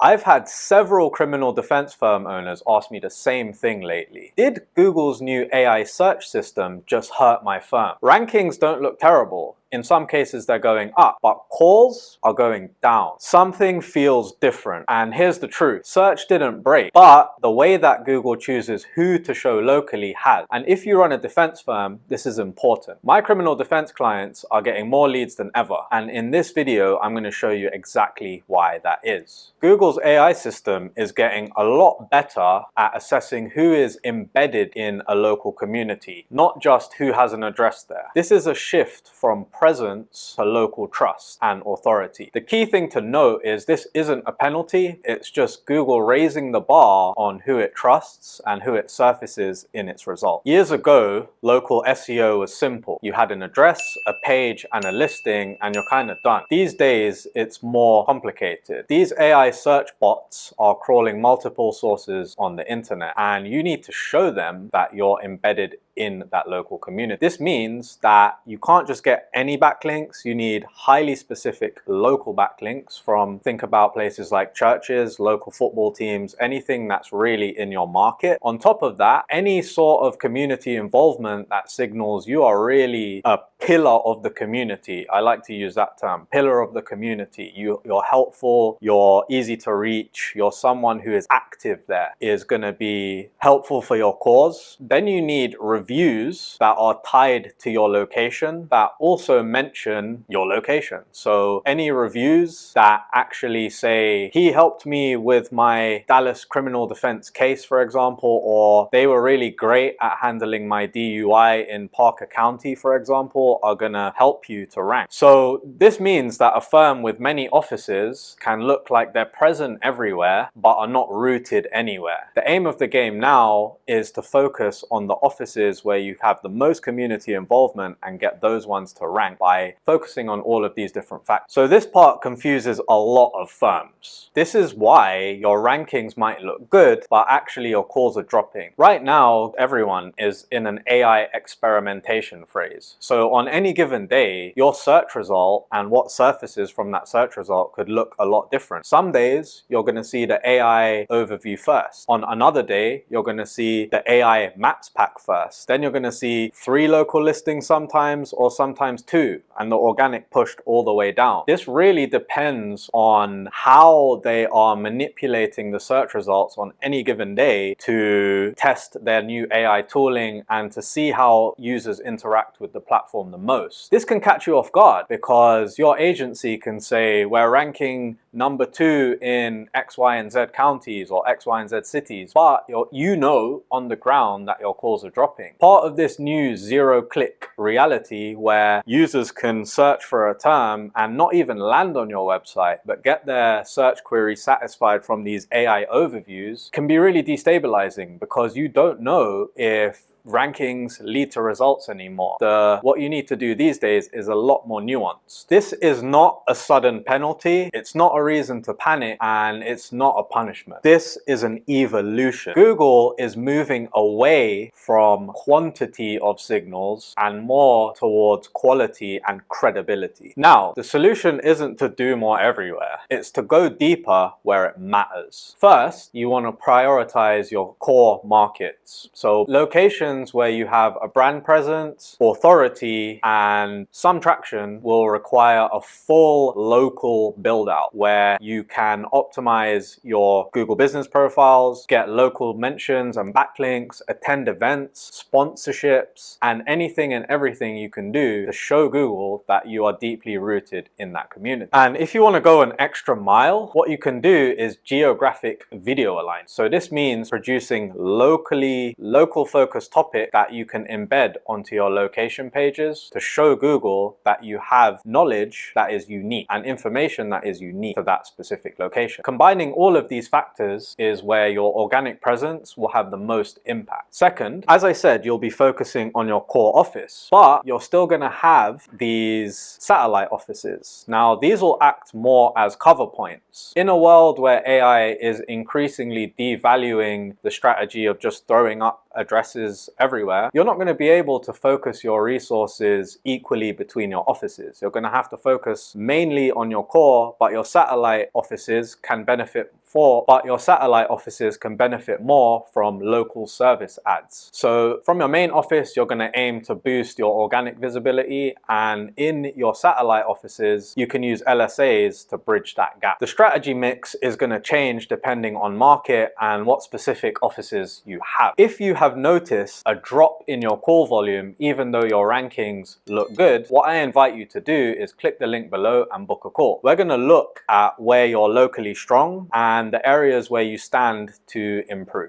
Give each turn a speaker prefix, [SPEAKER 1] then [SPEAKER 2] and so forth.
[SPEAKER 1] I've had several criminal defense firm owners ask me the same thing lately. Did Google's new AI search system just hurt my firm? Rankings don't look terrible. In some cases they're going up, but calls are going down. Something feels different. And here's the truth. Search didn't break, but the way that Google chooses who to show locally has. And if you run a defense firm, this is important. My criminal defense clients are getting more leads than ever. And in this video, I'm going to show you exactly why that is. Google's AI system is getting a lot better at assessing who is embedded in a local community, not just who has an address there. This is a shift from presence to local trust and authority. The key thing to note is this isn't a penalty, it's just Google raising the bar on who it trusts and who it surfaces in its result. Years ago, local SEO was simple. You had an address, a page, and a listing, and you're kind of done. These days, it's more complicated. These AI search bots are crawling multiple sources on the internet, and you need to show them that you're embedded in that local community. This means that you can't just get any backlinks, you need highly specific local backlinks from, think about places like churches, local football teams, anything that's really in your market. On top of that, any sort of community involvement that signals you are really a pillar of the community. I like to use that term, pillar of the community. You're helpful, you're easy to reach, you're someone who is active there, is going to be helpful for your cause. Then you need reviews that are tied to your location that also mention your location. So any reviews that actually say, he helped me with my Dallas criminal defense case, for example, or they were really great at handling my DUI in Parker County, for example, are gonna help you to rank. So this means that a firm with many offices can look like they're present everywhere, but are not rooted anywhere. The aim of the game now is to focus on the offices where you have the most community involvement and get those ones to rank by focusing on all of these different factors. So this part confuses a lot of firms. This is why your rankings might look good, but actually your calls are dropping. Right now, everyone is in an AI experimentation phase. So on any given day, your search result and what surfaces from that search result could look a lot different. Some days, you're going to see the AI overview first. On another day, you're going to see the AI maps pack first. Then you're going to see 3 local listings sometimes, or sometimes 2, and the organic pushed all the way down. This really depends on how they are manipulating the search results on any given day to test their new AI tooling and to see how users interact with the platform the most. This can catch you off guard because your agency can say, we're ranking number 2 in X, Y, and Z counties or X, Y, and Z cities, but you know on the ground that your calls are dropping. Part of this new zero-click reality where users can search for a term and not even land on your website, but get their search query satisfied from these AI overviews can be really destabilizing because you don't know if rankings lead to results anymore. What you need to do these days is a lot more nuanced. This is not a sudden penalty, it's not a reason to panic, and it's not a punishment. This is an evolution. Google is moving away from quantity of signals and more towards quality and credibility. Now, the solution isn't to do more everywhere, it's to go deeper where it matters. First, you want to prioritize your core markets. So locations where you have a brand presence, authority, and some traction will require a full local build out where you can optimize your Google business profiles, get local mentions and backlinks, attend events, sponsorships, and anything and everything you can do to show Google that you are deeply rooted in that community. And if you want to go an extra mile, what you can do is geographic video align. So this means producing local focused topics that you can embed onto your location pages to show Google that you have knowledge that is unique and information that is unique to that specific location. Combining all of these factors is where your organic presence will have the most impact. Second, as I said, you'll be focusing on your core office, but you're still going to have these satellite offices. Now, these will act more as cover points. In a world where AI is increasingly devaluing the strategy of just throwing up addresses everywhere, you're not going to be able to focus your resources equally between your offices. You're going to have to focus mainly on your core, but your satellite offices can benefit for, but your satellite offices can benefit more from local service ads. So from your main office, you're going to aim to boost your organic visibility, and in your satellite offices, you can use LSAs to bridge that gap. The strategy mix is going to change depending on market and what specific offices you have. If you have noticed a drop in your call volume, even though your rankings look good, what I invite you to do is click the link below and book a call. We're going to look at where you're locally strong and the areas where you stand to improve.